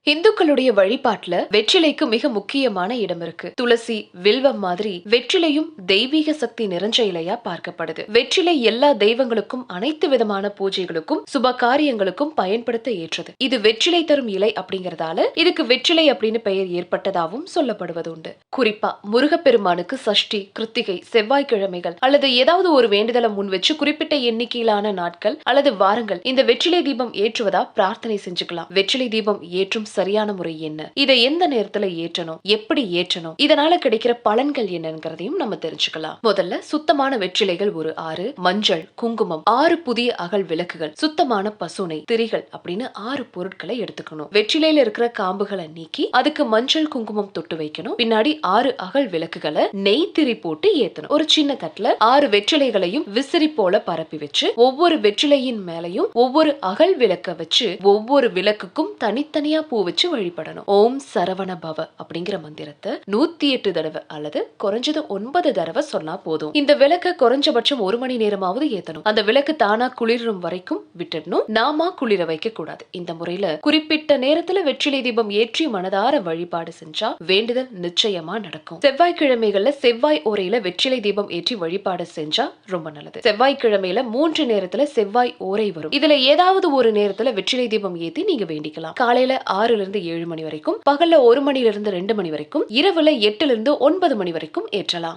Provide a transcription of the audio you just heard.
இந்துக்களுடைய வழிபாட்டுல வெற்றிலைக்கு மிக முக்கியமான இடம் இருக்கு. துளசி, வில்வம் மாதிரி வெற்றிலையும் தெய்வீக சக்தி நிறைஞ்ச இலையா பார்க்கப்படுது. வெற்றிலை எல்லா தெய்வங்களுக்கும், அனைத்து விதமான பூஜைகளுக்கும், சுப காரியங்களுக்கும் பயன்படுத்த ஏற்றது. இது வெற்றிலை தரும் இலை அப்படிங்கறதால இதுக்கு வெற்றிலை அப்படின்னு பெயர் ஏற்பட்டதாகவும் சொல்லப்படுவது உண்டு. குறிப்பா முருகப்பெருமானுக்கு சஷ்டி, கிருத்திகை, செவ்வாய்க்கிழமைகள் அல்லது ஏதாவது ஒரு வேண்டுதலை முன் வச்சு குறிப்பிட்ட எண்ணிக்கையிலான நாட்கள் அல்லது வாரங்கள் இந்த வெற்றிலை தீபம் ஏற்றுவதா பிரார்த்தனை செஞ்சுக்கலாம். வெற்றிலை தீபம் ஏற்றும் சரியான முறை என்ன, இதை எந்த நேரத்துல ஏற்றணும், எப்படி ஏற்றணும், இதனால கிடைக்கிற பலன்கள் என்னங்கிறதையும் நம்ம தெரிஞ்சுக்கலாம். முதல்ல சுத்தமான வெற்றிலைகள் ஒரு 6, மஞ்சள், குங்குமம், 6 புதிய அகல் விளக்குகள், சுத்தமான பசுனை, திரிகள் அப்படின்னு 6 பொருட்களை எடுத்துக்கணும். வெற்றிலையில இருக்கிற காம்புகளை நீக்கி அதுக்கு மஞ்சள், குங்குமம் தொட்டு வைக்கணும். பின்னாடி 6 அகல் விளக்குகளை நெய் திரி போட்டு ஏத்தணும். ஒரு சின்ன தட்டுல 6 வெற்றிலைகளையும் விசிறி போல பரப்பி வச்சு ஒவ்வொரு வெற்றிலையின் மேலையும் ஒவ்வொரு அகல் விளக்க வச்சு ஒவ்வொரு விளக்குக்கும் தனித்தனியா பூ வச்சு வழிபடணும். ஓம் சரவண பவ அப்படிங்கிற மந்திரத்தை 108 தடவை அல்லது குறைஞ்சது 9 தடவை சொன்னா போதும். இந்த விளக்க குறைஞ்சபட்சம் 1 மணி நேரமாவது ஏத்தணும். அந்த விளக்கு தானா குளிரும் வரைக்கும் விட்டுடணும். நாமா குளிர வைக்க கூடாது. இந்த முறையில குறிப்பிட்ட நேரத்துல வெற்றிலை தீபம் ஏற்றி மனதார வழிபாடு செஞ்சா வேண்டுதல் நிச்சயமா நடக்கும். செவ்வாய்க்கிழமைகள்ல செவ்வாய் ஓரையில வெற்றிலை தீபம் ஏற்றி வழிபாடு செஞ்சா ரொம்ப நல்லது. செவ்வாய்க்கிழமையில 3 நேரத்துல செவ்வாய் ஓரை வரும். இதுல ஏதாவது ஒரு நேரத்துல வெற்றிலை தீபம் ஏத்தி நீங்க வேண்டிக்கலாம். காலையில 6 லிருந்து 7 மணி வரைக்கும், பகல்ல 1 மணிலிருந்து 2 மணி வரைக்கும், இரவுல 8 லிருந்து 9 மணி வரைக்கும் ஏற்றலாம்.